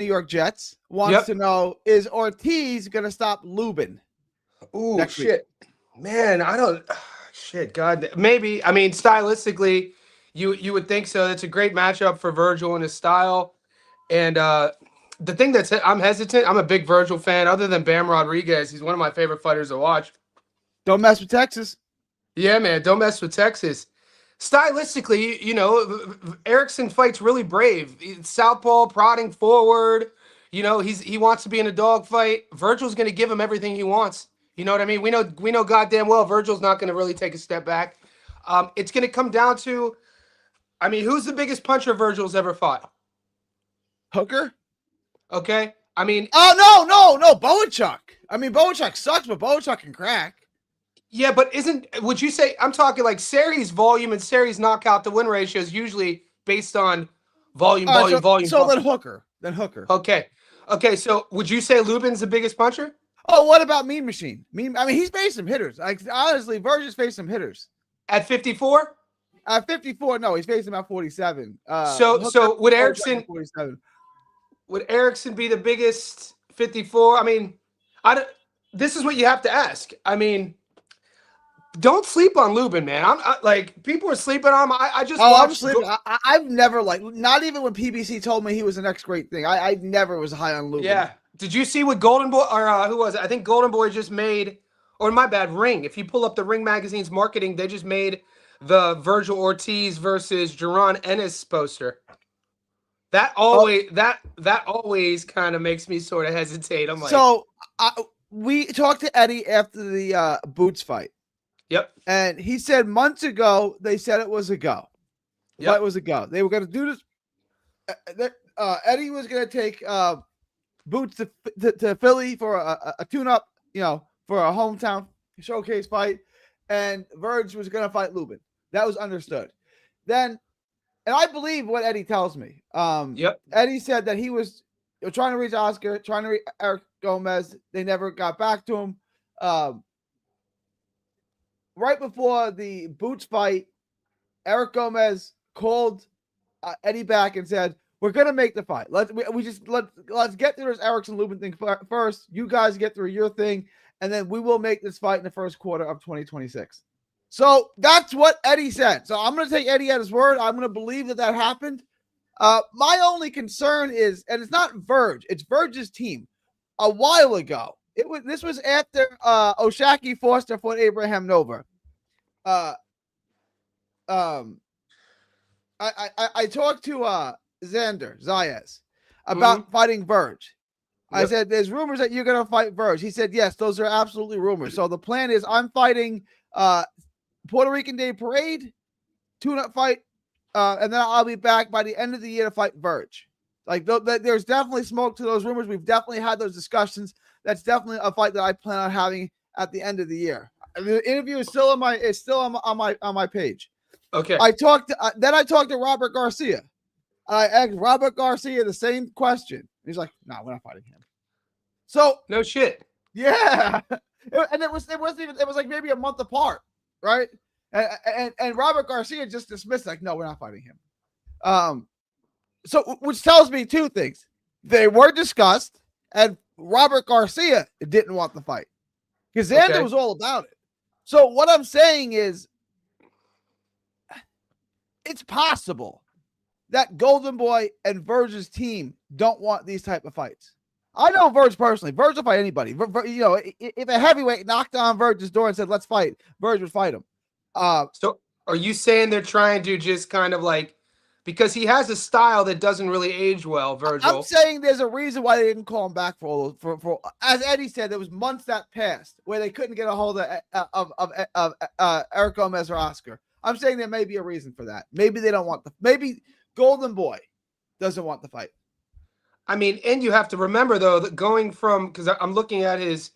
New York Jets, wants Yep. to know, is Ortiz going to stop Lubin Ooh, next week? shit. Man, I don't shit, God. Maybe. I mean, stylistically, you would think so. It's a great matchup for Virgil and his style. And the thing that's I'm hesitant, I'm a big Virgil fan. Other than Bam Rodriguez, he's one of my favorite fighters to watch. Don't mess with Texas. Yeah, man, don't mess with Texas. Stylistically, Erickson fights really brave. Southpaw prodding forward. He wants to be in a dogfight. Virgil's going to give him everything he wants. You know what I mean? We know goddamn well Virgil's not going to really take a step back. It's going to come down to, I mean, who's the biggest puncher Virgil's ever fought? Hooker? Okay, I mean, Oh, no, Bowenchuk. I mean, Bowenchuk sucks, but Bowenchuk can crack. yeah, but would you say, I'm talking like Seri's volume and Seri's knockout to win ratio is usually based on volume, All right, volume, volume. so then Hooker. Okay. Okay, so would you say Lubin's the biggest puncher? Oh, what about Mean Machine? I mean, he's faced some hitters. Like, honestly, Virgil's faced some hitters. At 54? At 54, no, he's facing about 47. So would Erickson 47. would Erickson be the biggest 54? I mean, this is what you have to ask. I mean, don't sleep on Lubin, man. Like, people are sleeping on him. I just I'm sleeping. I've never, like, not even when PBC told me he was the next great thing. I never was high on Lubin. Yeah. Did you see what Golden Boy, or who was it? I think Golden Boy just made, or my bad, Ring. If you pull up the Ring magazine's marketing, they just made the Virgil Ortiz versus Jaron Ennis poster. That always kind of makes me sort of hesitate. I'm like, so we talked to Eddie after the Boots fight. Yep. And he said months ago they said it was a go. Yep. It was a go. They were going to do this. Eddie was going to take Boots to Philly for a tune-up, for a hometown showcase fight, and Verge was going to fight Lubin. That was understood. Then, and I believe what Eddie tells me. Yep. Eddie said that he was trying to reach Oscar, trying to reach Eric Gomez. They never got back to him. Right before the Boots fight, Eric Gomez called Eddie back and said, "We're gonna make the fight. Let's get through this Erickson Lubin thing first. You guys get through your thing, and then we will make this fight in the first quarter of 2026." So that's what Eddie said. So I'm gonna take Eddie at his word. I'm gonna believe that happened. My only concern is, and it's not Verge, it's Verge's team. A while ago, this was after Oshaki Foster fought Abraham Nova. I talked to Xander Zayas about fighting Verge. Yep. I said, there's rumors that you're going to fight Verge. He said, yes, those are absolutely rumors. So the plan is I'm fighting Puerto Rican Day Parade, tune-up fight, and then I'll be back by the end of the year to fight Verge. Like, there's definitely smoke to those rumors. We've definitely had those discussions. That's definitely a fight that I plan on having at the end of the year. The interview is still on my page. Okay. I talked to Robert Garcia. I asked Robert Garcia the same question. He's like, "No, we're not fighting him." So no shit. Yeah, and it was like maybe a month apart, right? And Robert Garcia just dismissed, like, "No, we're not fighting him." So which tells me two things: they were discussed, and Robert Garcia didn't want the fight because Xander was all about it. So what I'm saying is, it's possible that Golden Boy and Verge's team don't want these type of fights. I know Verge personally. Verge will fight anybody. If a heavyweight knocked on Verge's door and said, "Let's fight," Verge would fight him. So are you saying they're trying to just kind of like, because he has a style that doesn't really age well, Virgil? I'm saying there's a reason why they didn't call him back for all those. For as Eddie said, there was months that passed where they couldn't get a hold of Eric Gomez or Oscar. I'm saying there may be a reason for that. Maybe they don't want maybe Golden Boy doesn't want the fight. I mean, and you have to remember though that going from, because I'm looking at his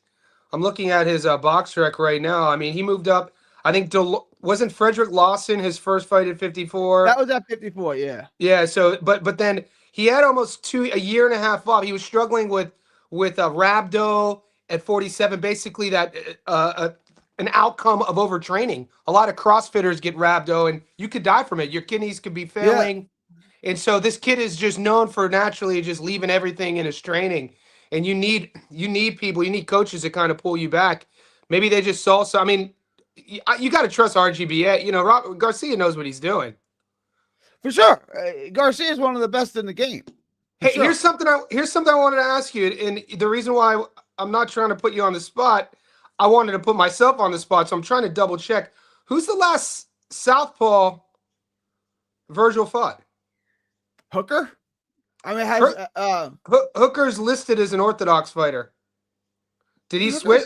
box rec right now. I mean, he moved up. I think wasn't Frederick Lawson his first fight at 54? That was at 54, yeah. Yeah. So, but then he had almost a year and a half off. He was struggling with rhabdo at 47. Basically, that an outcome of overtraining. A lot of CrossFitters get rhabdo, and you could die from it. Your kidneys could be failing. And so this kid is just known for naturally just leaving everything in his training. And you need people, you need coaches to kind of pull you back. Maybe they just saw so. I mean, you got to trust RGBA. You know, Garcia knows what he's doing. For sure. Garcia is one of the best in the game. Hey, sure. here's something I wanted to ask you, and the reason why I'm not trying to put you on the spot, I wanted to put myself on the spot, so I'm trying to double check. Who's the last southpaw Virgil fought? Hooker? I mean, has Hooker's listed as an orthodox fighter. Did he switch?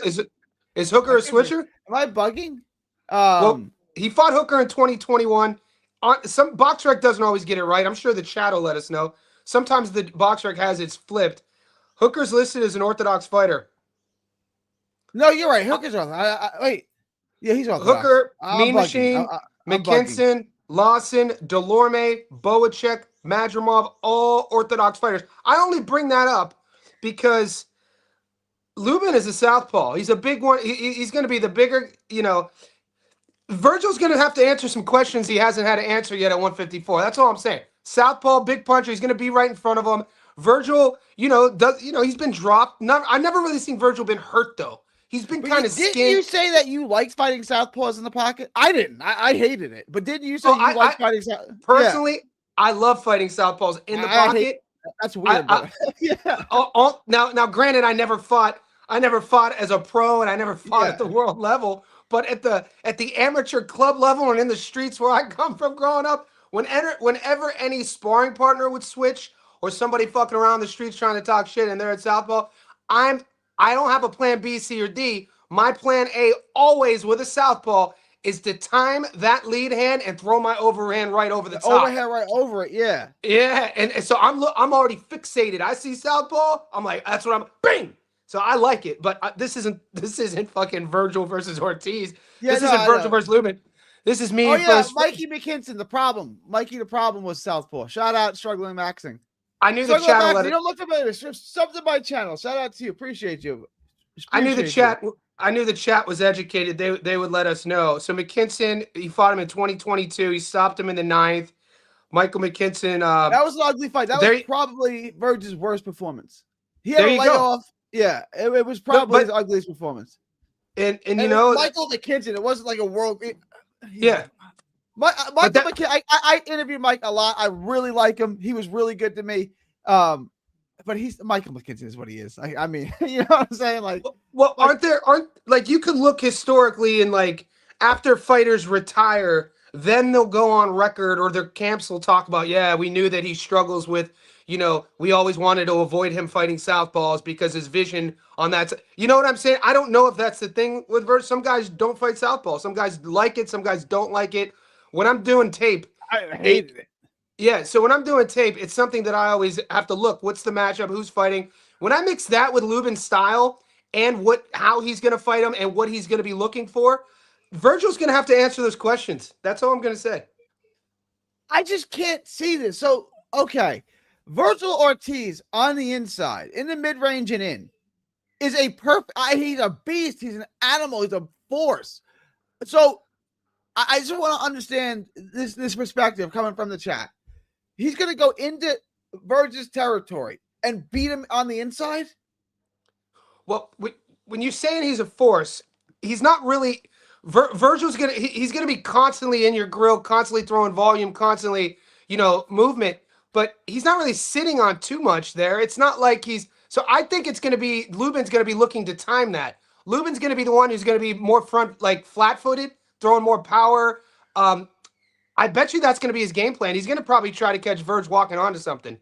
Is Hooker a switcher? Am I bugging? Well, he fought Hooker in 2021. Some BoxRec doesn't always get it right. I'm sure the chat will let us know. Sometimes the BoxRec has it flipped. Hooker's listed as an orthodox fighter. No, you're right. Hooker's orthodox. Wait. Yeah, he's orthodox. Hooker, Mean Machine, McKinson, Lawson, Delorme, Boacek, Madrimov, all orthodox fighters. I only bring that up because Lubin is a southpaw. He's a big one. He's going to be the bigger, Virgil's going to have to answer some questions he hasn't had to answer yet at 154. That's all I'm saying. Southpaw, big puncher. He's going to be right in front of him. Virgil, he's been dropped. I've never really seen Virgil been hurt, though. He's been kind of skinned. Didn't you say that you liked fighting southpaws in the pocket? I didn't. I hated it. But didn't you say you liked fighting southpaws? Personally, I love fighting southpaws in the pocket. That's weird. Yeah. Now, granted, I never fought as a pro, and I never fought at the world level. But at the amateur club level and in the streets where I come from growing up, whenever any sparring partner would switch or somebody fucking around the streets trying to talk shit and they're at southpaw, I don't have a plan B, C, or D. My plan A always with a southpaw is to time that lead hand and throw my overhand right over the top. Overhand right over it, yeah. Yeah, and so I'm already fixated. I see southpaw, I'm like, that's what I'm, bing! So I like it, but this isn't fucking Virgil versus Ortiz. Yeah, this isn't Virgil versus Lubin. This is me. Oh yeah, Mikey McKinson. The problem was southpaw. Shout out Struggling Maxing. I knew the chat. You don't look familiar. Sub to my channel. Shout out to you. Appreciate you. I knew the chat was educated. They would let us know. So McKinson, he fought him in 2022. He stopped him in the 9th. Michael McKinson. That was an ugly fight. That was probably Virgil's worst performance. He had a layoff. Yeah, it was probably his ugliest performance. And Michael McKinson, it wasn't like a world. Michael McKinson. I interviewed Mike a lot. I really like him. He was really good to me. But Michael McKinson is what he is. I mean, you know what I'm saying? Like, well, aren't you could look historically and like after fighters retire, then they'll go on record or their camps will talk about, yeah, we knew that he struggles with. We always wanted to avoid him fighting southpaws because his vision on that. You know what I'm saying? I don't know if that's the thing with Virgil. Some guys don't fight southpaws. Some guys like it. Some guys don't like it. When I'm doing tape, I hated it. Yeah, so when I'm doing tape, it's something that I always have to look. What's the matchup? Who's fighting? When I mix that with Lubin's style and how he's going to fight him and what he's going to be looking for, Virgil's going to have to answer those questions. That's all I'm going to say. I just can't see this. So, okay. Virgil Ortiz on the inside, in the mid-range and in, is a perfect. He's a beast. He's an animal. He's a force. So I just want to understand this perspective coming from the chat. He's going to go into Virgil's territory and beat him on the inside? Well, when you're saying he's a force, he's not really. Virgil's he's gonna be constantly in your grill, constantly throwing volume, constantly movement. But he's not really sitting on too much there. It's not like so I think it's going to be, Lubin's going to be looking to time that. Lubin's going to be the one who's going to be more flat-footed, throwing more power. I bet you that's going to be his game plan. He's going to probably try to catch Verge walking onto something.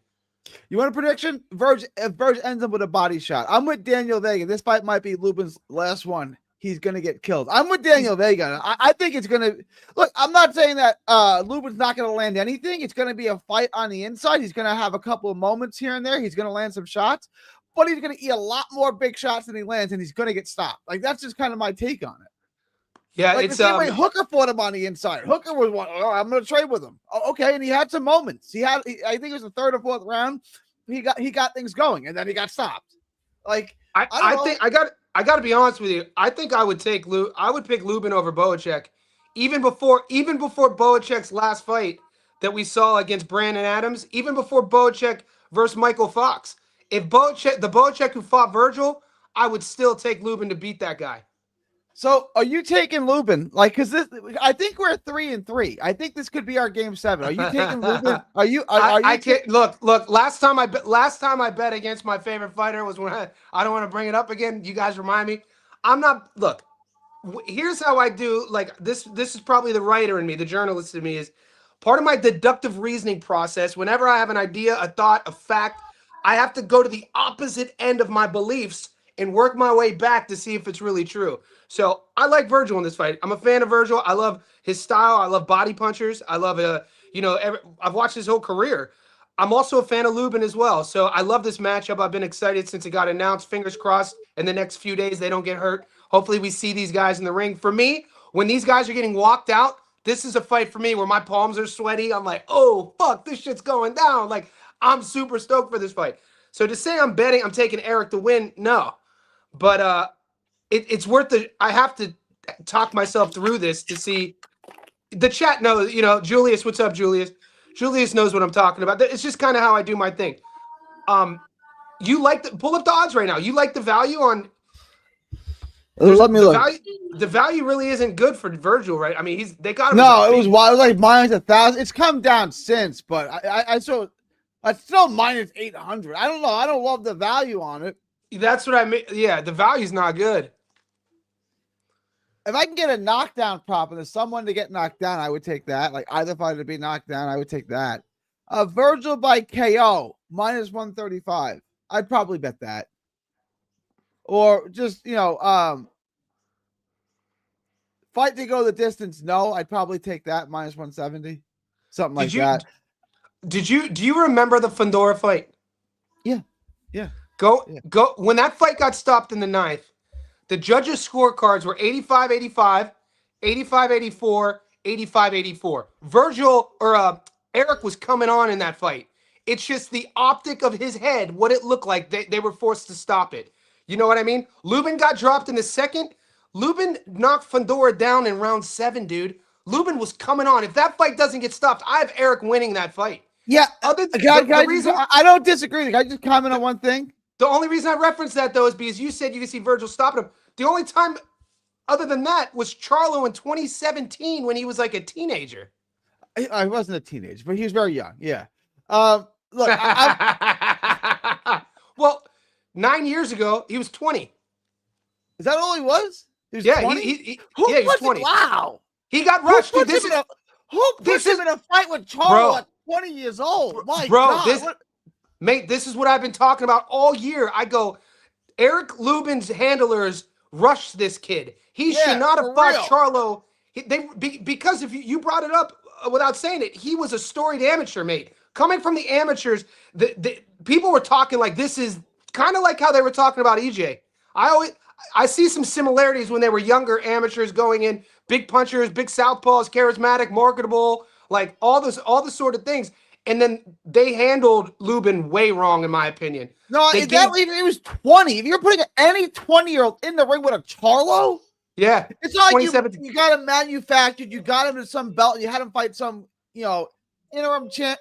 You want a prediction? If Verge ends up with a body shot, I'm with Daniel Vega. This fight might be Lubin's last one. He's going to get killed. I'm with Daniel Vega. I think it's going to – look, I'm not saying that Lubin's not going to land anything. It's going to be a fight on the inside. He's going to have a couple of moments here and there. He's going to land some shots, but he's going to eat a lot more big shots than he lands, and he's going to get stopped. Like, that's just kind of my take on it. Yeah, like it's the same way Hooker fought him on the inside. Hooker was one, I'm going to trade with him. Okay, and he had some moments. I think it was the 3rd or 4th round. He got things going, and then he got stopped. Like, I think I got to be honest with you. I think I would pick Lubin over Boacek, even before Boacek's last fight. that we saw against Brandon Adams, even before Boacek versus Michael Fox. If the Boacek who fought Virgil, I would still take Lubin to beat that guy. So are you taking Lubin? Like, cause I think we're 3-3. I think this could be our game 7. Are you taking Lubin? Are you? I can't look. Last time I bet against my favorite fighter was when I don't want to bring it up again. You guys remind me. I'm not. Look, here's how I do. Like this. This is probably the writer in me, the journalist in me is part of my deductive reasoning process. Whenever I have an idea, a thought, a fact, I have to go to the opposite end of my beliefs and work my way back to see if it's really true. So I like Virgil in this fight. I'm a fan of Virgil. I love his style. I love body punchers. I love I've watched his whole career. I'm also a fan of Lubin as well. So I love this matchup. I've been excited since it got announced. Fingers crossed in the next few days they don't get hurt. Hopefully we see these guys in the ring. For me, when these guys are getting walked out, this is a fight for me where my palms are sweaty. I'm like, oh, fuck, this shit's going down. Like, I'm super stoked for this fight. So to say I'm taking Eric to win, no. But it's worth it. I have to talk myself through this to see. The chat knows, Julius, what's up, Julius? Julius knows what I'm talking about. It's just kind of how I do my thing. You pull up the odds right now. You like the value on. Let me look. The value really isn't good for Virgil, right? I mean, they got him. No, it was wild. It was like -1,000. It's come down since, but I saw it's still -800. I don't know. I don't love the value on it. That's what I mean. Yeah, the value's not good. If I can get a knockdown prop and there's someone to get knocked down, I would take that. Like either fighter to be knocked down, I would take that. Virgil by KO -135. I'd probably bet that. Or just fight to go the distance. No, I'd probably take that -170, something like that. Do you remember the Fundora fight? Yeah. Go when that fight got stopped in the 9th. The judges' scorecards were 85-85, 85-84, 85-84. Virgil or Eric was coming on in that fight. It's just the optic of his head, what it looked like. They were forced to stop it. You know what I mean? Lubin got dropped in the 2nd. Lubin knocked Fundora down in round 7, dude. Lubin was coming on. If that fight doesn't get stopped, I have Eric winning that fight. Yeah. I don't disagree. Can I just comment on one thing? The only reason I referenced that, though, is because you said you could see Virgil stopping him. The only time other than that was Charlo in 2017 when he was like a teenager. I wasn't a teenager, but he was very young. Yeah. Look, well, 9 years ago, he was 20. Is that all he was? He was 20? He was 20. Wow. He got rushed. Who puts him in a fight with Charlo at 20 years old? My God. Mate, this is what I've been talking about all year. I go, Eric Lubin's handlers rushed this kid. He should not have fought Charlo. Because if you brought it up without saying it, he was a storied amateur, mate. Coming from the amateurs, the people were talking like this is kind of like how they were talking about EJ. I see some similarities when they were younger amateurs going in, big punchers, big southpaws, charismatic, marketable, like all the sort of things. And then they handled Lubin way wrong, in my opinion. No, he was 20. If you're putting any 20-year-old in the ring with a Charlo, it's not like you got him manufactured, you got him to some belt, and you had him fight some, interim champ.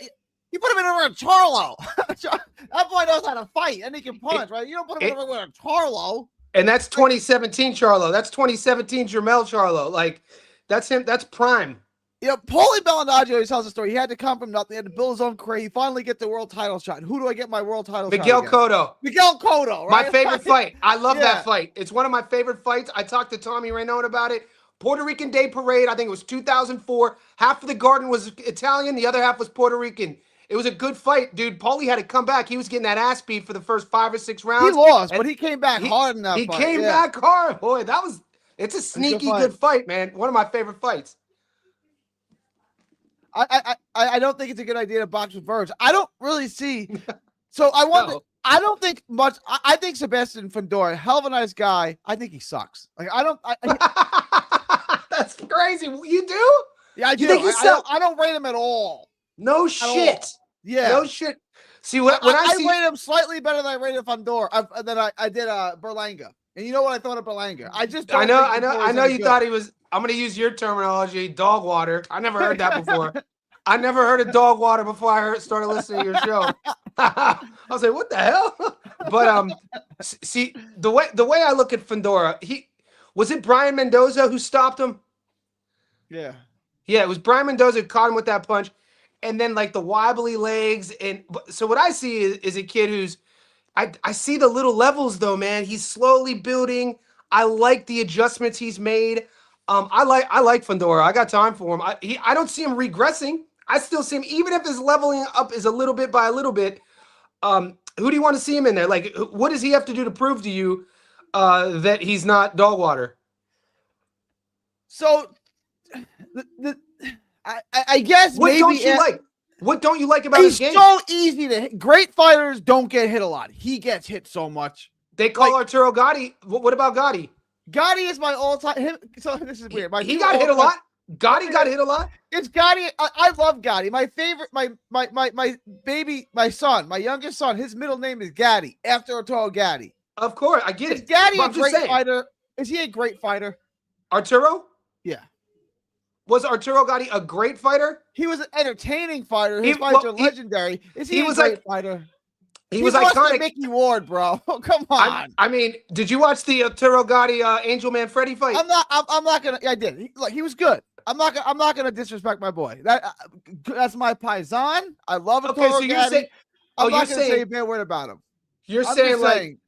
You put him in a ring with Charlo. That boy knows how to fight, and he can punch, right? You don't put him in a ring with a Charlo. And that's 2017 Charlo. That's 2017 Jermell Charlo. Like, that's him. That's prime. Paulie Malignaggi always tells a story. He had to come from nothing. He had to build his own career. He finally gets the world title shot. And who do I get my world title shot Miguel Cotto. Miguel Cotto, right? My favorite fight. I love that fight. It's one of my favorite fights. I talked to Tommy Rainone about it. Puerto Rican Day Parade. I think it was 2004. Half of the garden was Italian. The other half was Puerto Rican. It was a good fight, dude. Paulie had to come back. He was getting that ass beat for the first 5 or 6 rounds. He lost, but he came back hard in that fight. He came back hard. Boy, it's a sneaky good fight, man. One of my favorite fights. I don't think it's a good idea to box with Verge. I don't really see. So I don't think much. I think Sebastian Fundora, hell of a nice guy. I think he sucks. Like That's crazy. You do? Yeah, I do. I don't rate him at all. No shit. Yeah. No shit. See when I rate him slightly better than I rated Fundora. Than I did Berlanga. And you know what I thought of Berlanga? I know you thought he was. I'm going to use your terminology, dog water. I never heard that before. I never heard of dog water before started listening to your show. I was like, what the hell? But see the way I look at Fundora, was it Brian Mendoza who stopped him? Yeah. Yeah, it was Brian Mendoza who caught him with that punch, and then like the wobbly legs, and so what I see is a kid who's I see the little levels though, man. He's slowly building. I like the adjustments he's made. I like Fundora. I got time for him. I don't see him regressing. I still see him, even if his leveling up is a little bit by a little bit. Who do you want to see him in there? Like, what does he have to do to prove to you that he's not dog water? So, I guess What maybe don't you like? What don't you like about his he's game? so easy to hit. Great fighters don't get hit a lot. He gets hit so much. They call Arturo Gotti. What about Gotti? Gotti is my all-time. So this is weird. He got hit a lot. Gotti got hit a lot. It's Gotti. I love Gotti. My favorite, my baby, my son, my youngest son. His middle name is Gatti after Arturo Gatti. Of course, I get Is it. Gatti But a great fighter? Is he a great fighter? Arturo? Yeah. Was Arturo Gotti a great fighter? He was an entertaining fighter. His fights are legendary. Is he a great fighter? He was iconic. Mickey Ward, bro. Oh, come on. I mean, did you watch the Arturo Gotti Angel Man Freddy fight? I'm not gonna. I did. Look, he was good. I'm not gonna disrespect my boy. That's my paisan. I love it. Okay, so you're saying, I'm not gonna say a bad word about him. You're saying like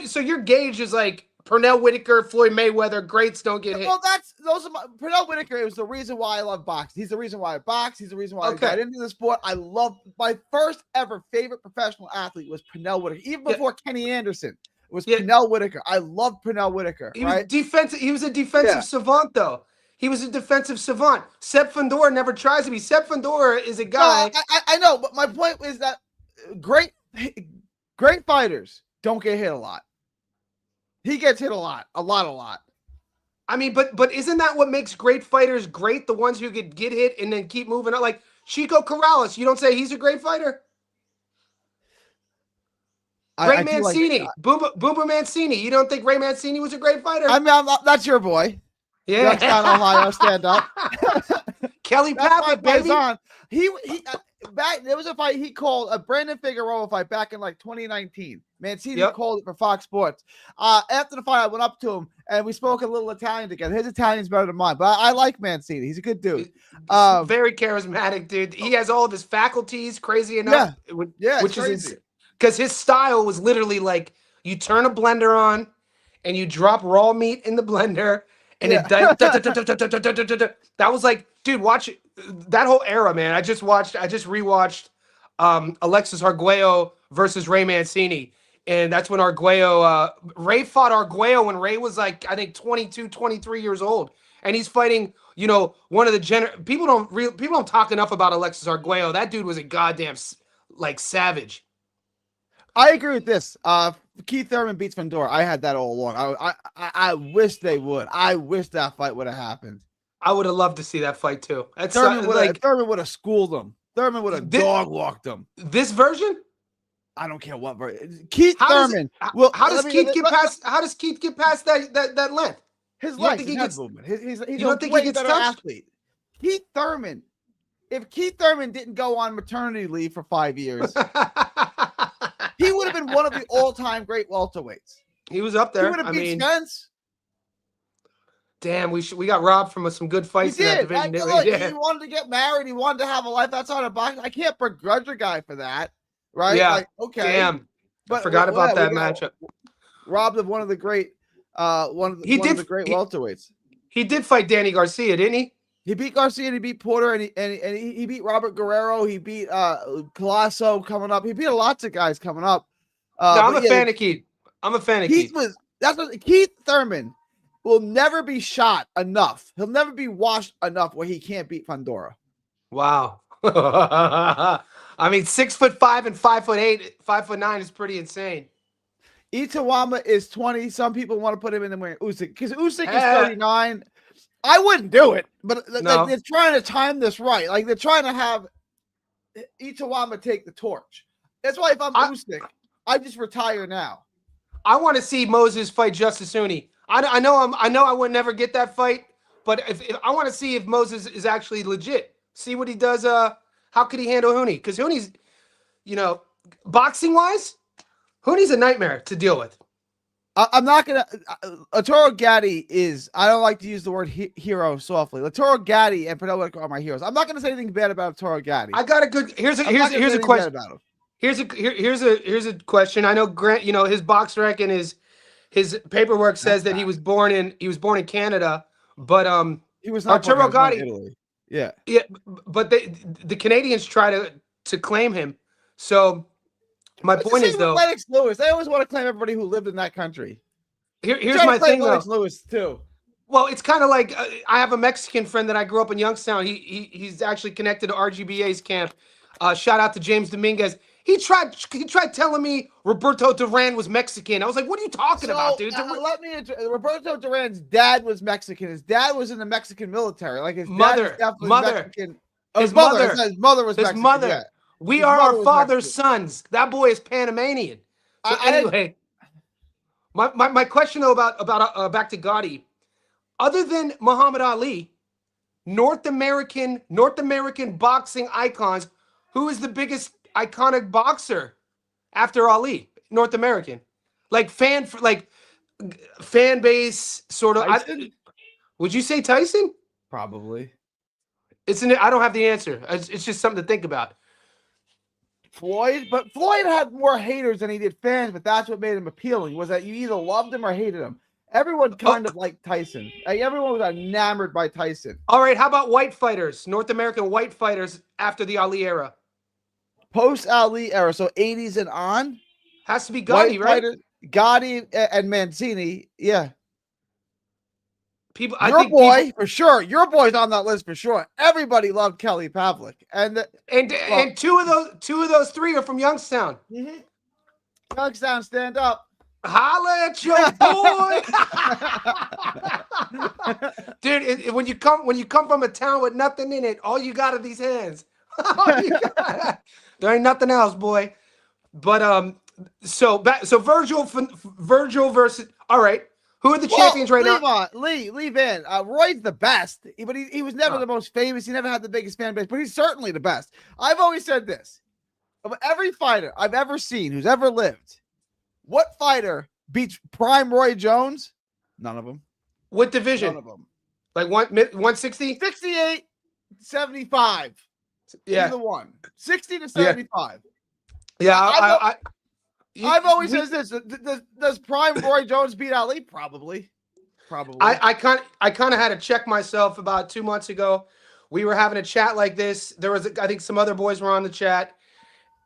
so your gauge is like Pernell Whitaker, Floyd Mayweather, greats don't get hit. Well, those are Pernell Whitaker is the reason why I love boxing. He's the reason why I box. He's the reason why I got into the sport. I love my first ever favorite professional athlete was Pernell Whitaker, even before Kenny Anderson. It was Pernell Whitaker. I love Pernell Whitaker. He was a defensive savant, though. He was a defensive savant. Seb Fundora never tries to be. Seb Fundora is a guy. No, I know, but my point is that great fighters don't get hit a lot. He gets hit a lot. I mean, but isn't that what makes great fighters great? The ones who could get hit and then keep moving on. Like Chico Corrales, you don't say he's a great fighter? Ray Mancini, Booba Mancini. You don't think Ray Mancini was a great fighter? I mean, that's your boy. Yeah, Youngstown, Ohio, stand up. Kelly Pavitt, baby. He back there was a fight he called a Brandon Figueroa fight back in like 2019. Mancini called it for Fox Sports. After the fight, I went up to him and we spoke a little Italian together. His Italian's better than mine, but I like Mancini. He's a good dude. Very charismatic, dude. He has all of his faculties, crazy enough. Yeah, which is because his style was literally like you turn a blender on and you drop raw meat in the blender. And that was like, dude, watch it. That whole era, man. I just rewatched Alexis Arguello versus Ray Mancini. And that's when Ray fought Arguello when Ray was like, I think 22, 23 years old. And he's fighting, one of the people don't talk enough about Alexis Arguello. That dude was a goddamn like savage. I agree with this. Keith Thurman beats Fundora. I had that all along. I wish they would. I wish that fight would have happened. I would have loved to see that fight too. Thurman would have schooled him. Thurman would have dog walked him. This version? I don't care what version. Keith Thurman. How does Keith get past that length? His legs, his head movement. He's a way better athlete. Keith Thurman. If Keith Thurman didn't go on maternity leave for 5 years, he would have been one of the all-time great welterweights. He was up there. He would have beat Spence. Damn, we got robbed from some good fights in that division. He wanted to get married. He wanted to have a life outside of boxing. I can't begrudge a guy for that, right? Yeah. Like, okay. Damn. But I forgot about that matchup. Robbed of one of the great, one of the great welterweights. He did fight Danny Garcia, didn't he? He beat Garcia and he beat Porter and he beat Robert Guerrero. He beat Colasso coming up. He beat lots of guys coming up. I'm a fan of Keith. Keith Thurman will never be shot enough. He'll never be washed enough where he can't beat Fundora. Wow. I mean, 6'5" and 5'8", 5'9" is pretty insane. Itawama is 20. Some people want to put him in the way Usyk because Usyk is 39. I wouldn't do it, but they're trying to time this right. Like they're trying to have Itawama take the torch. That's why if I'm Usyk, I just retire now. I want to see Moses fight Justice Uni. I know I would never get that fight, but if I want to see if Moses is actually legit. See what he does. How could he handle Hooney? Because Hooney's, boxing wise, Hooney's a nightmare to deal with. I'm not gonna. Arturo Gatti is. I don't like to use the word hero softly. Arturo Gatti and Pernell Whitaker are my heroes. I'm not gonna say anything bad about Arturo Gatti. I got a good. Here's a question about him. Here's a question. I know Grant. His box rec and his paperwork says that he was born in Canada, but he was not Arturo Gatti. Italy. Yeah, but the Canadians try to claim him. So my point is though, Lennox Lewis. They always want to claim everybody who lived in that country. Here's my thing though. Lennox Lewis too. Well, it's kind of like I have a Mexican friend that I grew up in Youngstown. He's actually connected to RGBA's camp. Shout out to James Dominguez. He tried telling me Roberto Duran was Mexican. I was like, "What are you talking about, dude?" Roberto Duran's dad was Mexican. His dad was in the Mexican military. Like his mother. Mexican. Oh, his mother was Mexican. Mother. Yeah. We are our father's sons. That boy is Panamanian. So anyway, my question though about back to Gotti. Other than Muhammad Ali, North American boxing icons, who is the biggest iconic boxer after Ali? North American, like fan base sort of. Would you say Tyson? Probably. I don't have the answer. It's just something to think about. Floyd had more haters than he did fans, but that's what made him appealing, was that you either loved him or hated him. Everyone kind of liked Tyson. Like, everyone was enamored by Tyson. All right, how about white fighters, North American white fighters after the Ali era? Post Ali era, so 80s and on? Has to be Gotti, right? Gotti and Mancini, yeah. For sure. Your boy's on that list for sure. Everybody loved Kelly Pavlik, and two of those three are from Youngstown. Mm-hmm. Youngstown, stand up! Holla at your boy, dude. When you come from a town with nothing in it, all you got are these hands. There ain't nothing else, boy. But so Virgil versus. All right. Who are the champions right now? Leave in. Roy's the best, but he was never the most famous. He never had the biggest fan base, but he's certainly the best. I've always said this. Of every fighter I've ever seen who's ever lived, what fighter beats prime Roy Jones? None of them. What division? None of them. Like 160? 68, 75. Yeah. Either one. 60 to 75. Yeah. I've always said this. Does prime Roy Jones beat Ali? Probably. I kind of had to check myself about 2 months ago. We were having a chat like this. There was, I think some other boys were on the chat,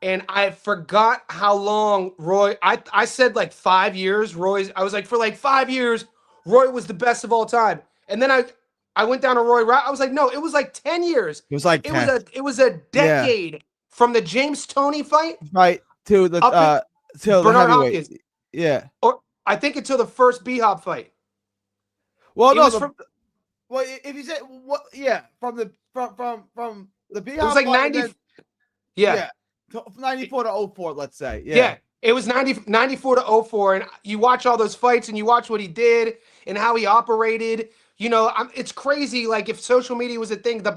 and I forgot how long Roy. I said like 5 years. I was like, for like 5 years, Roy was the best of all time. And then I went down a Roy route. I was like, no, it was like 10 years. It was like 10. It was a decade from the James Toney fight to the till Bernard the Hopkins. Yeah. Or I think until the first B-Hop fight. Well, if you say from the B-Hop, it was like 90. Then, 94 to 04, let's say. Yeah. It was 94 to 04, and you watch all those fights and you watch what he did and how he operated. It's crazy. Like, if social media was a thing, the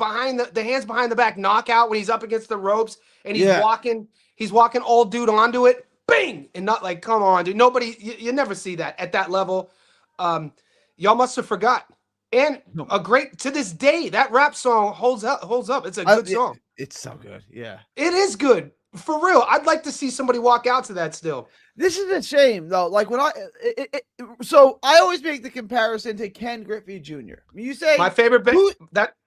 hands behind the back knockout when he's up against the ropes and he's walking all dude onto it, bang, and not like, come on, dude. Nobody, you never see that at that level. Y'all must have forgot. And to this day, that rap song holds up. It's a good song. It's so good. Yeah, it is good. For real, I'd like to see somebody walk out to that still. This is a shame, though. Like, when so I always make the comparison to Ken Griffey Jr. You say my favorite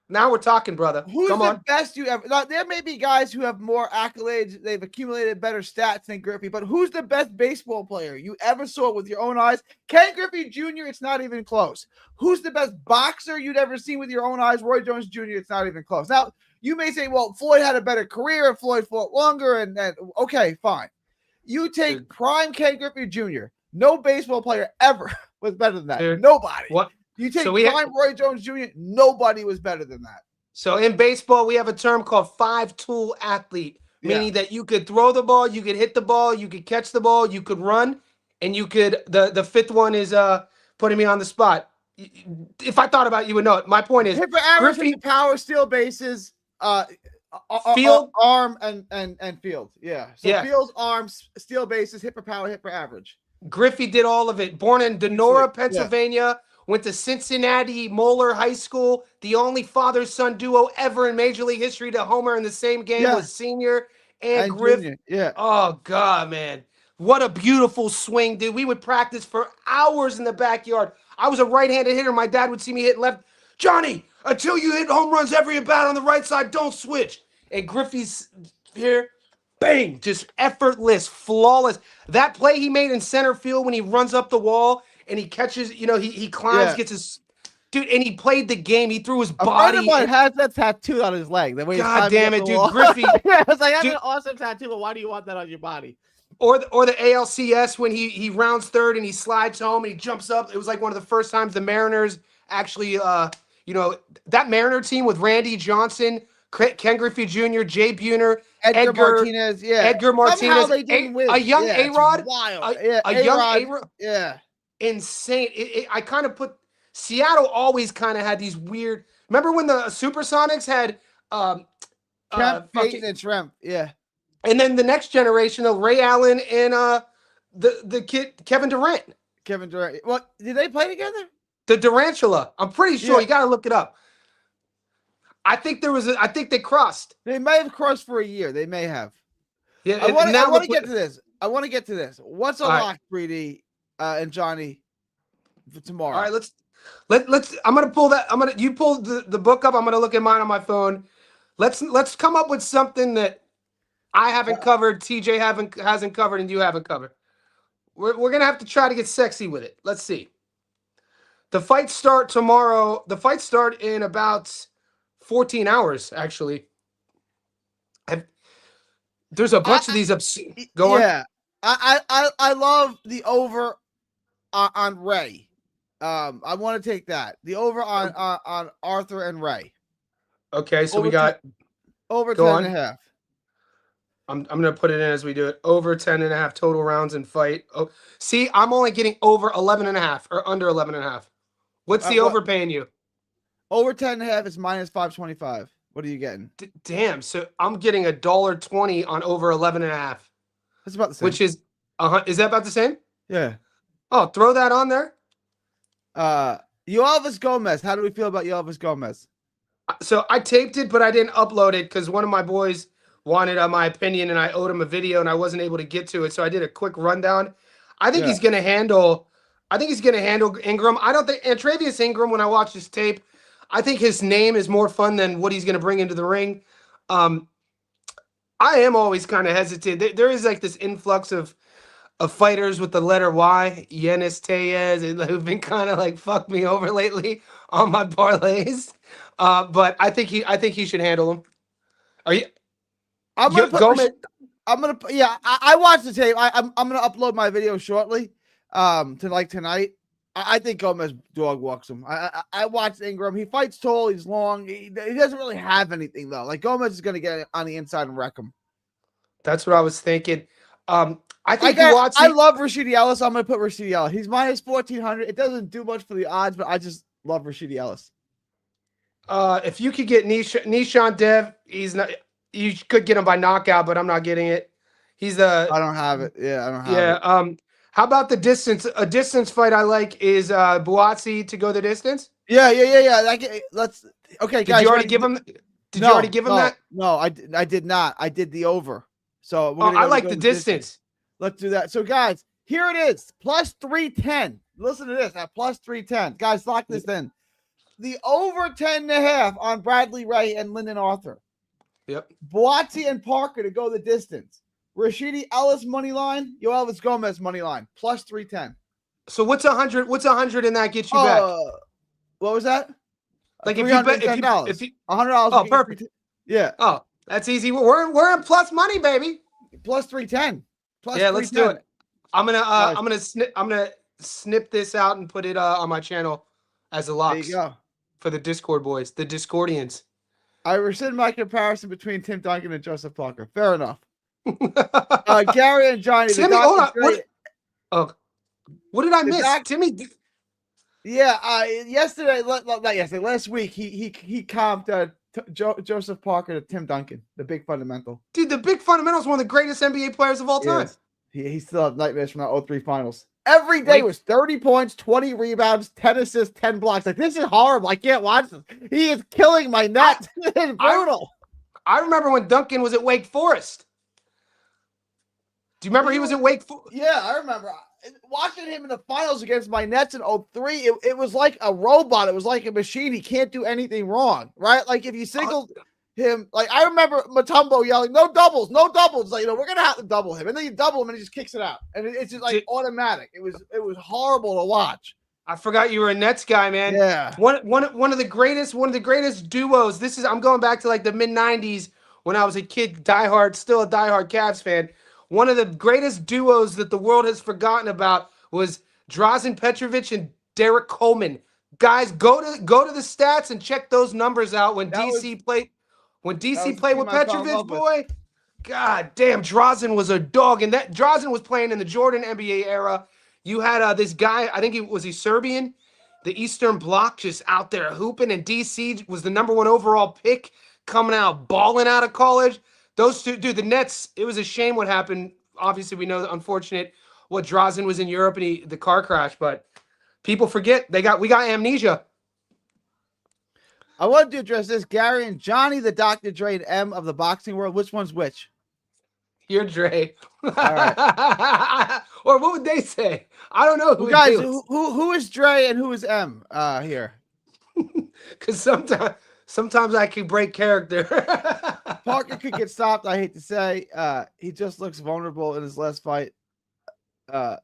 now we're talking, brother. Who's the best you ever? Now, there may be guys who have more accolades, they've accumulated better stats than Griffey, but who's the best baseball player you ever saw with your own eyes? Ken Griffey Jr., it's not even close. Who's the best boxer you'd ever seen with your own eyes? Roy Jones Jr., it's not even close. Now, you may say, well, Floyd had a better career and Floyd fought longer, and okay, fine. You take prime Ken Griffey Jr., no baseball player ever was better than that. Dude, nobody. What? You take prime Roy Jones Jr., nobody was better than that. So in baseball, we have a term called five-tool athlete, meaning that you could throw the ball, you could hit the ball, you could catch the ball, you could run, and you could, the fifth one is putting me on the spot. If I thought about it, you would know it. My point is, hit for average, power, steal bases, Field? arm and field. Yeah. So Yeah. Field's arms, steal bases, hit per power, hit per average. Griffey did all of it. Born in Denora, Yeah. Pennsylvania, went to Cincinnati Moeller High School. The only father-son duo ever in Major League history to homer in the same game Yeah. was Senior and And Griff. Junior. Yeah. Oh, God, man. What a beautiful swing, dude. We would practice for hours in the backyard. I was a right-handed hitter. My dad would see me hit left. Johnny, until you hit home runs every at bat on the right side, don't switch. And Griffey's here. Bang, just effortless, flawless. That play he made in center field when he runs up the wall and he catches, you know, he climbs, Yeah. gets his dude, and he played the game. He threw his A friend of body. mine has that tattooed on his leg. The way he's God climbing damn up it, the dude. wall. Griffey. Yeah, it's like, that's Dude. an awesome tattoo, but why do you want that on your body? Or the ALCS when he rounds third and he slides home and he jumps up. It was like one of the first times the Mariners actually, you know, that Mariner team with Randy Johnson, Ken Griffey Jr., Jay Buhner, Edgar Martinez, yeah. Edgar Martinez, Somehow they didn't win. a young Yeah, it's A-Rod, wild. a young A-Rod, Yeah. insane. I kind of put Seattle always kind of had these weird. Remember when the Supersonics had Kemp, Peyton, and Shrimp. Yeah. and then the next generation of Ray Allen and the kid Kevin Durant. Kevin Durant. What, did they play together? The Durantula. I'm pretty sure. Yeah. You got to look it up. I think I think they crossed. They may have crossed for a year. They may have. Yeah. I want to get to this. What's a All right. lock, Breedy and Johnny, for tomorrow? All right, let's. I'm gonna pull that. You pull the book up. I'm gonna look at mine on my phone. Let's come up with something that I haven't covered, TJ hasn't covered, and you haven't covered. We're gonna have to try to get sexy with it. Let's see. The fights start tomorrow. The fights start in about 14 hours, actually. There's a bunch of these Go on. Yeah, I love the over on Ray. I want to take that. The over on Arthur and Ray. Okay, so Over we got over Go 10 on. and a half. I'm gonna put it in as we do it. Over 10 and a half total rounds in fight. Oh, see, I'm only getting over 11 and a half or under 11 and a half. What's the over paying you? Over 10 and a half is minus 525. What are you getting? Damn. So I'm getting $1.20 on over 11 and a half. That's about the same. Which is that about the same? Yeah. Oh, throw that on there. Yoelvis Gomez. How do we feel about Yoelvis Gomez? So I taped it, but I didn't upload it because one of my boys wanted my opinion, and I owed him a video, and I wasn't able to get to it. So I did a quick rundown. I think he's going to handle. I think he's going to handle Ingram. I don't think Antravius Ingram. When I watch his tape, I think his name is more fun than what he's going to bring into the ring. I am always kind of hesitant. There is like this influx of fighters with the letter Y, Yenis Tellez, who've been kind of like fuck me over lately on my parlays. But I think he should handle him. Are you? I'm gonna yeah. I watched the tape. I'm gonna upload my video shortly. Tonight. I think Gomez dog walks him. I watched Ingram. He fights tall. He's long. He doesn't really have anything though. Like Gomez is gonna get on the inside and wreck him. That's what I was thinking. I love Rashidi Ellis. I'm gonna put Rashidi Ellis. He's minus 1400. It doesn't do much for the odds, but I just love Rashidi Ellis. If you could get Nishan Dev, he's not. You could get him by knockout, but I'm not getting it. I don't have it. Yeah, I don't have it. Yeah. How about the distance? A distance fight I like is Buatsi to go the distance. Yeah. Let's. Okay, guys. Did you already give him? Did you already give him that? No, I did not. I did the over. So I like the distance. Let's do that. So, guys, here it is. Plus 310. Listen to this at plus 310. Guys, lock this in. The over 10 and a half on Bradley Ray and Lyndon Arthur. Yep. Buatsi and Parker to go the distance. Rashidi Ellis money line. Yoelvis Gomez money line. Plus 310. So what's 100? What's 100 and that gets you back? What was that? Like if you bet $100. Oh, perfect. Yeah. Oh, that's easy. We're in plus money, baby. Plus 310. Yeah, let's do it. I'm gonna snip this out and put it on my channel as a lock. There you go. For the Discord boys, the Discordians. I rescind my comparison between Tim Duncan and Joseph Parker. Fair enough. Gary and Johnny. Timmy, hold on. What did I miss? Timmy. Yeah, yesterday, not yesterday, last week, he comped Joseph Parker to Tim Duncan, the big fundamental. Dude, the big fundamental is one of the greatest NBA players of all time. He still has nightmares from that 03 finals. Every day Wait. was 30 points, 20 rebounds, 10 assists, 10 blocks. Like, this is horrible. I can't watch this. He is killing my Nets. It's brutal. I remember when Duncan was at Wake Forest. Do you remember he was at Wake Forest? Yeah, I remember. Watching him in the finals against my Nets in 03, it was like a robot. It was like a machine. He can't do anything wrong, right? Like, if you singled him, like, I remember Mutombo yelling, no doubles, no doubles. Like, we're going to have to double him. And then you double him and he just kicks it out. And it's just like automatic. It was horrible to watch. I forgot you were a Nets guy, man. Yeah. One of the greatest duos. I'm going back to like the mid-90s when I was a kid, still a diehard Cavs fan. One of the greatest duos that the world has forgotten about was Drazen Petrovic and Derek Coleman. Guys, go to the stats and check those numbers out when DC played with Petrovic, boy. God damn, Drazen was a dog, and that Drazen was playing in the Jordan NBA era. You had this guy, I think he Serbian, the Eastern Bloc, just out there hooping, and DC was the #1 overall pick, coming out balling out of college. Those two, dude, the Nets, it was a shame what happened. Obviously, we know the unfortunate what Drazen was in Europe and the car crash, but people forget we got amnesia. I wanted to address this. Gary and Johnny, the Dr. Dre and M of the boxing world. Which one's which? You're Dre. All right. Or what would they say? I don't know. Guys, who is Dre and who is M here? Because sometimes I can break character. Parker could get stopped, I hate to say. He just looks vulnerable in his last fight. I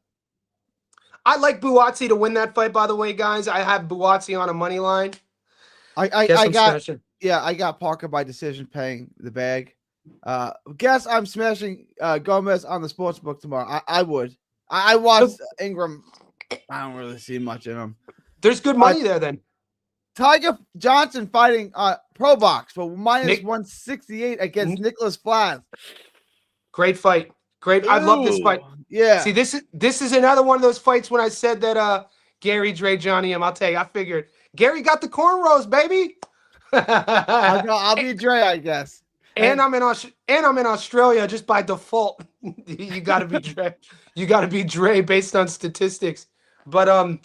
like Buatsi to win that fight, by the way, guys. I have Buatsi on a money line. I got Parker by decision paying the bag. Guess I'm smashing Gomez on the sports book tomorrow. I would. I watched Ingram. I don't really see much in him. There's good money there then. Tiger Johnson fighting Pro Box for -168 against Nicholas Flaz. Great fight. Great. I love this fight. Yeah. See, this is another one of those fights when I said that Gary, Dre, Johnny M. I'll tell you, I figured Gary got the cornrows, baby. I'll be Dre, I guess. And I'm in Australia just by default. You got to be Dre. You got to be Dre based on statistics. But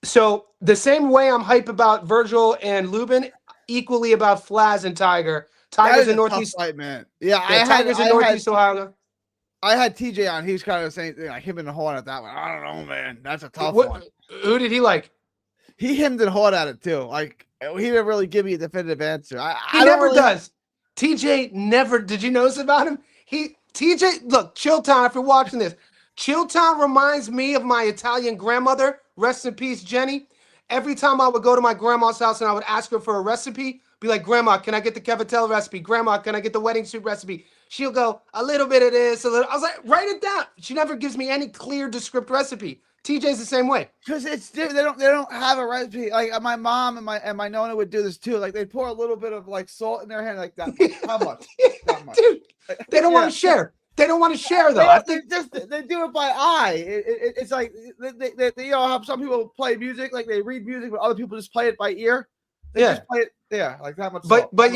so the same way I'm hype about Virgil and Lubin, equally about Flaz and Tiger. Tiger's in Northeast fight, man. Yeah, Tiger's in Northeast Ohio. I had TJ on. He's kind of the same thing, like him and the Horn at that one. I don't know, man. That's a tough one. Who did he like? He hemmed and hawed at it too. Like, he didn't really give me a definitive answer. He never does. TJ never. Did you notice about him? TJ, look, Chilltown, if you're watching this, Chilltown reminds me of my Italian grandmother. Rest in peace, Jenny. Every time I would go to my grandma's house and I would ask her for a recipe, be like, Grandma, can I get the cavatello recipe? Grandma, can I get the wedding suit recipe? She'll go, a little bit of this, a little. I was like, write it down. She never gives me any clear, descript recipe. TJ's the same way. Because it's different. They don't have a recipe. Like my mom and my Nona would do this too. Like they pour a little bit of like salt in their hand, like that. How much? That much. Dude, they don't want to share. They don't want to share though. They do it by eye. It's like they how some people play music, like they read music, but other people just play it by ear. They just play it, like that much. But But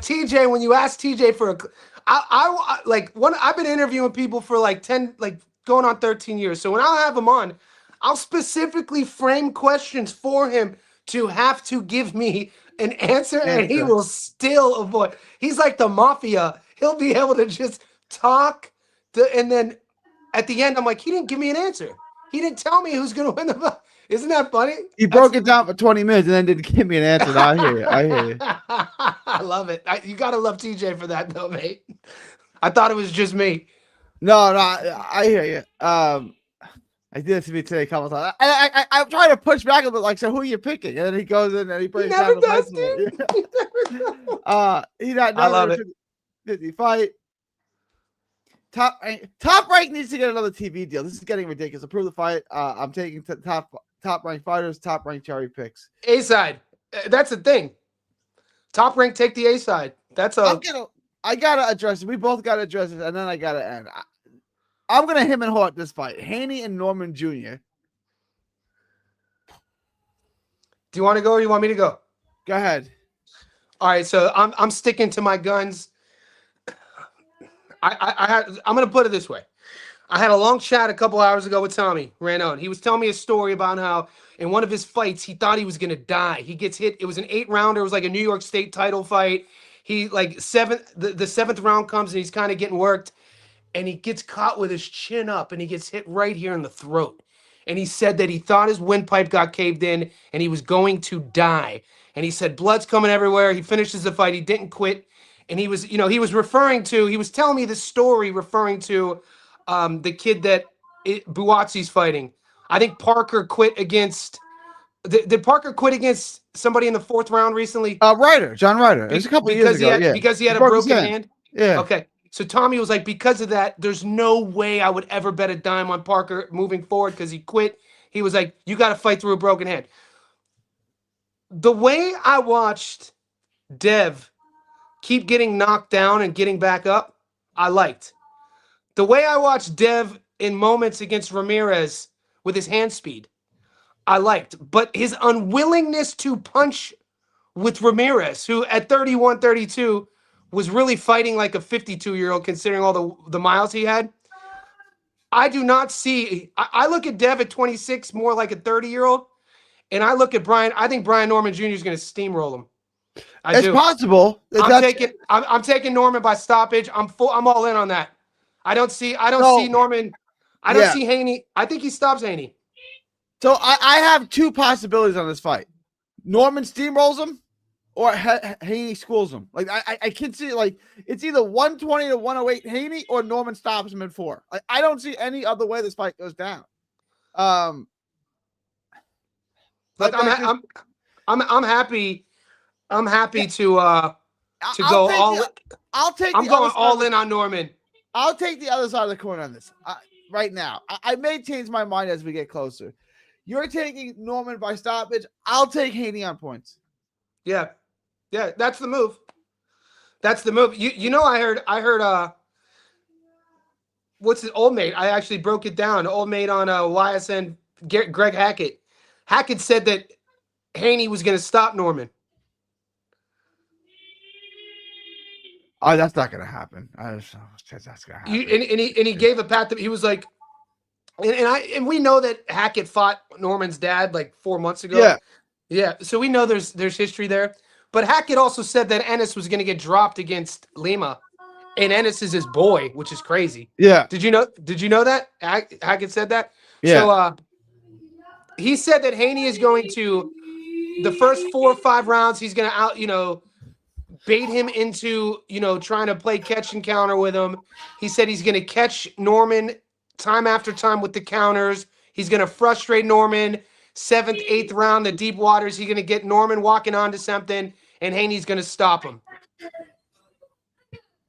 TJ, when you ask TJ for I've been interviewing people for like 10, like going on 13 years. So when I'll have him on, I'll specifically frame questions for him to have to give me an answer, and he will still avoid. He's like the mafia. He'll be able to just talk, and then at the end, I'm like, he didn't give me an answer. He didn't tell me who's going to win the fight. Isn't that funny? He broke it down for 20 minutes and then didn't give me an answer. I hear you. I love it. You got to love TJ for that, though, mate. I thought it was just me. No, I hear you. I did it to me today a couple times. I'm trying to push back a bit, like, so who are you picking? And then he goes in and he breaks down the does, dude. He not I love it. 50 fight. Top Rank needs to get another TV deal. This is getting ridiculous. Approve the fight. I'm taking top ranked fighters, top ranked cherry picks. A side. That's the thing. Top rank, take the A side. That's I gotta address it. We both gotta address it, and then I gotta end. I'm gonna him and Hart this fight. Haney and Norman Jr. Do you want to go or you want me to go? Go ahead. All right, so I'm sticking to my guns. I'm gonna put it this way. I had a long chat a couple hours ago with Tommy Ranon. He was telling me a story about how in one of his fights he thought he was gonna die. He gets hit. It was an 8-rounder. It was like a New York State title fight. He like the seventh round comes and he's kind of getting worked, and he gets caught with his chin up and he gets hit right here in the throat. And he said that he thought his windpipe got caved in and he was going to die. And he said blood's coming everywhere. He finishes the fight. He didn't quit. And he was, he was he was telling me this story referring to the kid that Buatsi's fighting. I think Parker quit against. Did Parker quit against somebody in the 4th round recently? John Ryder. It was a couple of years ago. Because he had a broke his broken hand. Yeah. Okay. So Tommy was like, because of that, there's no way I would ever bet a dime on Parker moving forward because he quit. He was like, you got to fight through a broken hand. The way I watched Dev keep getting knocked down and getting back up, I liked. The way I watched Dev in moments against Ramirez with his hand speed, I liked. But his unwillingness to punch with Ramirez, who at 31, 32 was really fighting like a 52-year-old considering all the miles he had. I do not see. I look at Dev at 26 more like a 30-year-old, and I look at Brian. I think Brian Norman Jr. is going to steamroll him. It's possible. I'm taking Norman by stoppage. I'm all in on that. I don't see Norman. I don't see Haney. I think he stops Haney. So I have 2 possibilities on this fight. Norman steamrolls him, or Haney schools him. Like I can see like it's either 120 to 108 Haney or Norman stops him in 4. Like I don't see any other way this fight goes down. Look, I'm happy. I'm happy to go all. I'll take. I'm going all in on Norman. I'll take the other side of the coin on this right now. I may change my mind as we get closer. You're taking Norman by stoppage. I'll take Haney on points. Yeah, that's the move. That's the move. I heard. What's his old mate? I actually broke it down. Old mate on YSN. Greg Hackett. Hackett said that Haney was going to stop Norman. Oh, that's not going to happen. That's going to happen. And he gave a pat that he was like, and we know that Hackett fought Norman's dad like 4 months ago. Yeah. So we know there's history there. But Hackett also said that Ennis was going to get dropped against Lima, and Ennis is his boy, which is crazy. Yeah. Did you know that Hackett said that? Yeah. So he said that Haney is going to the first 4 or 5 rounds. He's going to bait him into, trying to play catch and counter with him. He said he's going to catch Norman time after time with the counters. He's going to frustrate Norman. 7th, 8th round, the deep waters. He's going to get Norman walking onto something, and Haney's going to stop him.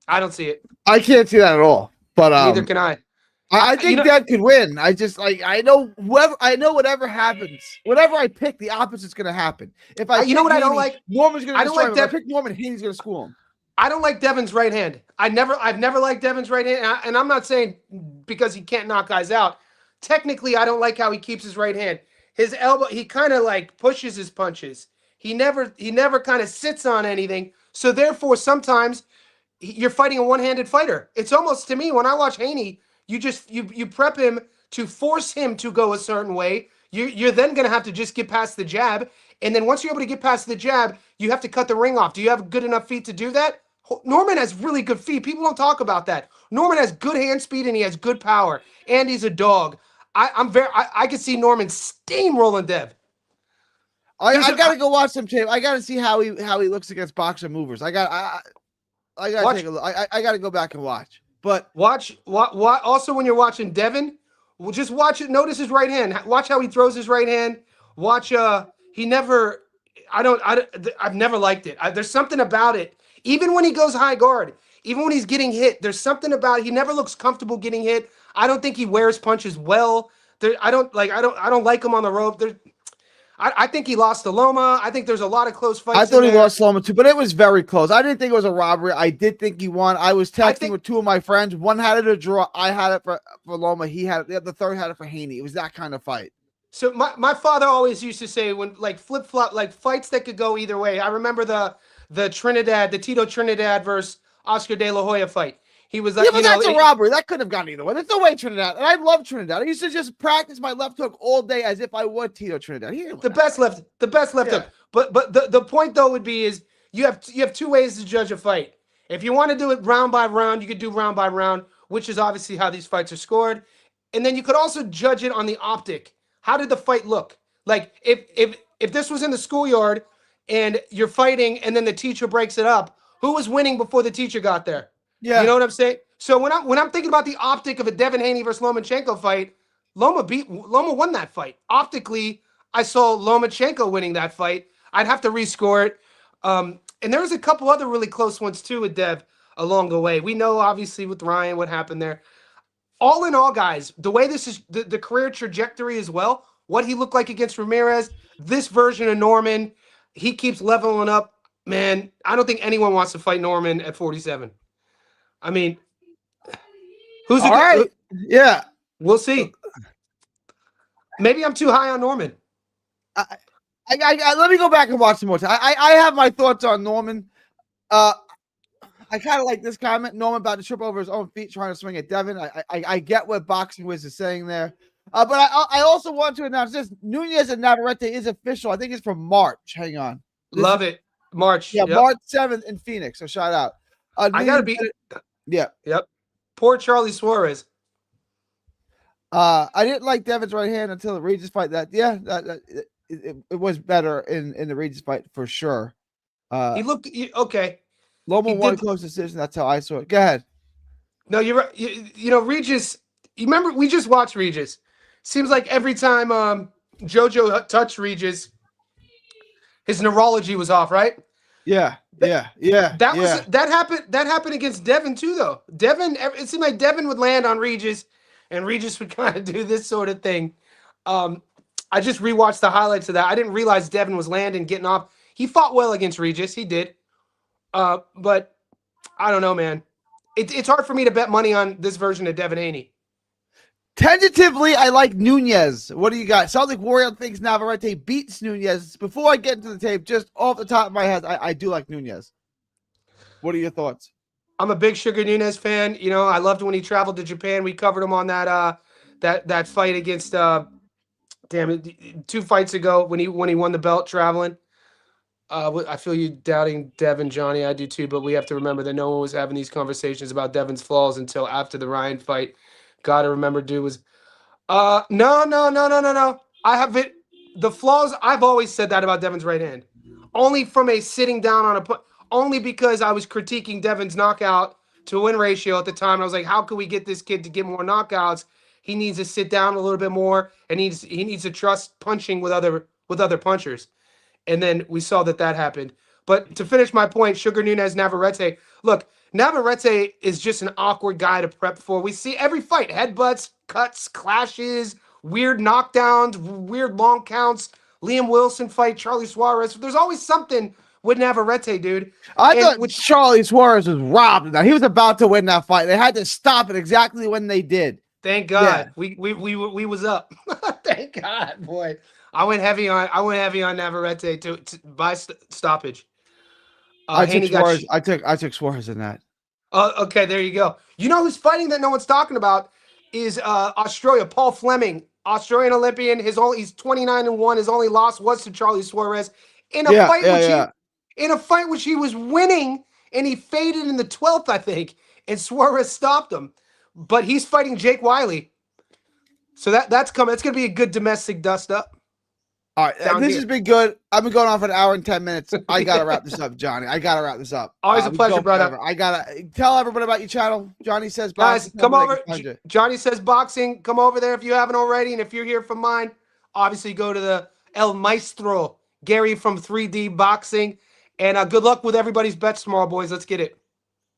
I don't see it. I can't see that at all. But neither can I. I think Dev could win. I just I know whatever happens, whatever I pick, the opposite's going to happen. If I, what I don't like, Norman's going to. I don't like Dev. If I pick Norman, Haney's going to school him. I don't like Devin's right hand. I've never liked Devin's right hand, and I'm not saying because he can't knock guys out. Technically, I don't like how he keeps his right hand. His elbow, he kind of like pushes his punches. He never kind of sits on anything. So therefore, sometimes you're fighting a one-handed fighter. It's almost, to me, when I watch Haney, you prep him to force him to go a certain way. You're then going to have to just get past the jab. And then once you're able to get past the jab, you have to cut the ring off. Do you have good enough feet to do that? Norman has really good feet. People don't talk about that. Norman has good hand speed and he has good power. And he's a dog. I can see Norman steamrolling Dev. I gotta go watch some tape. I gotta see how he looks against boxer movers. I gotta take a look. I gotta go back and watch. But watch also when you're watching Devin, just watch it. Notice his right hand. Watch how he throws his right hand. Watch I've never liked it. There's something about it. Even when he goes high guard, even when he's getting hit, there's something about it. He never looks comfortable getting hit. I don't think he wears punches well. I don't like him on the rope. I think he lost to Loma. I think there's a lot of close fights. I thought he lost Loma too, but it was very close. I didn't think it was a robbery. I did think he won. I was texting with 2 of my friends. One had it a draw. I had it for Loma. He had it. The third had it for Haney. It was that kind of fight. So my father always used to say when like flip-flop, like fights that could go either way. I remember the the Tito Trinidad versus Oscar De La Hoya fight. He was Yeah, like, but that's a robbery. That couldn't have gone either way. There's no way Trinidad. And I love Trinidad. I used to just practice my left hook all day as if I would Tito Trinidad. the best left Yeah. hook. But the point though would be is you have two ways to judge a fight. If you want to do it round by round, you could do round by round, which is obviously how these fights are scored. And then you could also judge it on the optic. How did the fight look? Like if this was in the schoolyard and you're fighting and then the teacher breaks it up, who was winning before the teacher got there? Yeah. You know what I'm saying? So when I'm thinking about the optic of a Devin Haney versus Lomachenko fight, Loma won that fight. Optically, I saw Lomachenko winning that fight. I'd have to rescore it. And there was a couple other really close ones too with Dev along the way. We know obviously with Ryan what happened there. All in all, guys, the way this is the career trajectory as well, what he looked like against Ramirez, this version of Norman, he keeps leveling up. Man, I don't think anyone wants to fight Norman at 47. I mean, who's all right? Yeah, we'll see. Maybe I'm too high on Norman. Let me go back and watch some more time. I have my thoughts on Norman. I kind of like this comment. Norman about to trip over his own feet trying to swing at Devin. I get what Boxing Wiz is saying there. But I also want to announce this. Nunez and Navarrete is official. I think it's from March. Hang on. Love it. March. Yeah, yep. March 7th in Phoenix. So shout out. I got to be. Yeah. Yep. Poor Charlie Suarez. I didn't like Devin's right hand until the Regis fight. It was better in the Regis fight for sure. He looked okay. Loma won a close decision. That's how I saw it. Go ahead. No, you're right. You know, Regis. You remember we just watched Regis. Seems like every time JoJo touched Regis, his neurology was off, right? Yeah. That happened against Devin too, though. Devin, it seemed like Devin would land on Regis, and Regis would kind of do this sort of thing. I just rewatched the highlights of that. I didn't realize Devin was landing, getting off. He fought well against Regis. He did. But I don't know, man. It's hard for me to bet money on this version of Devin Haney. Tentatively, I like Nunez. What do you got? Sounds like Warrior thinks Navarrete beats Nunez. Before I get into the tape, just off the top of my head, I do like Nunez. What are your thoughts? I'm a big Sugar Nunez fan. You know, I loved when he traveled to Japan. We covered him on that fight against 2 fights ago when he won the belt traveling. I feel you doubting Devin, Johnny. I do too, but we have to remember that no one was having these conversations about Devin's flaws until after the Ryan fight. Gotta remember, dude was no. I have it. The flaws, I've always said that about Devin's right hand. Only from a sitting down on only because I was critiquing Devin's knockout to win ratio at the time. I was like, how can we get this kid to get more knockouts? He needs to sit down a little bit more, and he needs to trust punching with other punchers. And then we saw that happened. But to finish my point, Sugar Nunez, Navarrete. Look, Navarrete is just an awkward guy to prep for. We see every fight, headbutts, cuts, clashes, weird knockdowns, weird long counts. Liam Wilson fight, Charlie Suarez. There's always something with Navarrete, dude. I thought Charlie Suarez was robbed. He was about to win that fight. They had to stop it exactly when they did. Thank God. Yeah. We was up. Thank God, boy. I went heavy on Navarrete to by stoppage. I took Suarez in that. Okay, there you go. You know who's fighting that no one's talking about is Australia. Paul Fleming, Australian Olympian. He's 29-1. His only loss was to Charlie Suarez in a fight which he was winning, and he faded in the 12th, I think, and Suarez stopped him. But he's fighting Jake Wiley, so that's coming. It's gonna be a good domestic dust up. All right, this has been good. I've been going on for an hour and 10 minutes. I gotta wrap this up, Johnny. I gotta wrap this up. Always a pleasure, brother. I gotta tell everybody about your channel. Johnny Says Boxing. Guys, come over. Johnny Says Boxing. Come over there if you haven't already, and if you're here from mine, obviously go to the El Maestro, Gary from 3D Boxing, and good luck with everybody's bets tomorrow, boys. Let's get it.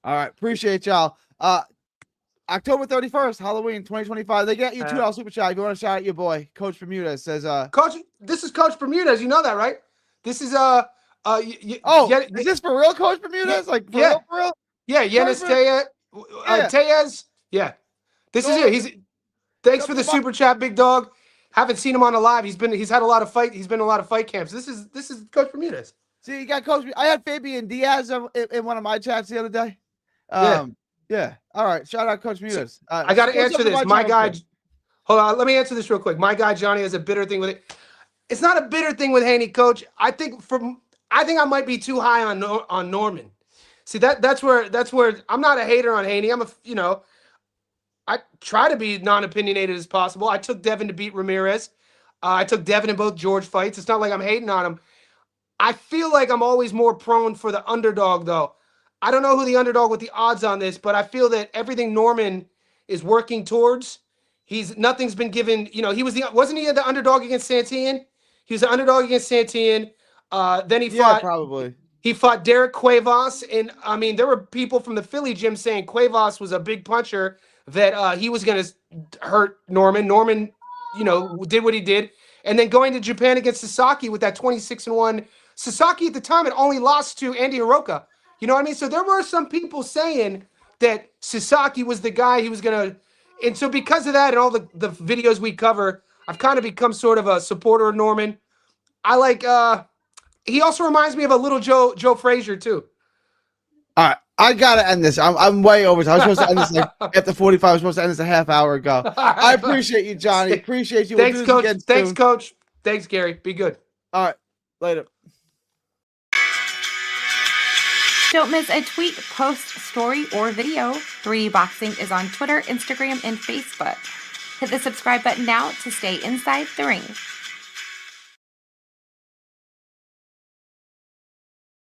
All right, appreciate y'all. October 31st, Halloween 2025. They get you $2 super chat. If you want to shout out your boy, Coach Bermudez says, Coach, this is Coach Bermudez. You know that, right? This is is this for real, Coach Bermudez? Yeah, like for real? Yeah, Yenis Tellez. Yeah. This is it. Thanks for the super chat, big dog. Haven't seen him on a live. He's had a lot of fight. He's been in a lot of fight camps. This is Coach Bermudez. See, you got Coach. I had Fabian Diaz in one of my chats the other day. Yeah. Yeah. All right. Shout out Coach So, Mutas. I got to post answer up in this. My channel guy, too. hold on. Let me answer this real quick. My guy Johnny has a bitter thing with it. It's not a bitter thing with Haney, Coach. I think I might be too high on Norman. See that's where I'm not a hater on Haney. I'm I try to be non-opinionated as possible. I took Devin to beat Ramirez. I took Devin in both George fights. It's not like I'm hating on him. I feel like I'm always more prone for the underdog, though. I don't know who the underdog with the odds on this, but I feel that everything Norman is working towards, nothing's been given. Wasn't he the underdog against Santillan? He was the underdog against Santillan. Then Yeah, probably. he fought Derek Cuevas, and I mean, there were people from the Philly gym saying Cuevas was a big puncher, that he was going to hurt Norman. Norman, did what he did, and then going to Japan against Sasaki with that 26-1. Sasaki at the time had only lost to Andy Hiroka. You know what I mean? So there were some people saying that Sasaki was the guy he was going to. And so because of that and all the videos we cover, I've kind of become sort of a supporter of Norman. I like. He also reminds me of a little Joe Frazier too. All right, I gotta end this. I'm way over. I was supposed to end this like after 45. I was supposed to end this a half hour ago. I appreciate you, Johnny. Appreciate you. Thanks, we'll do Coach. this again Thanks, soon. Coach. Thanks, Gary. Be good. All right, later. Don't miss a tweet, post, story, or video. 3D Boxing is on Twitter, Instagram, and Facebook. Hit the subscribe button now to stay inside the ring.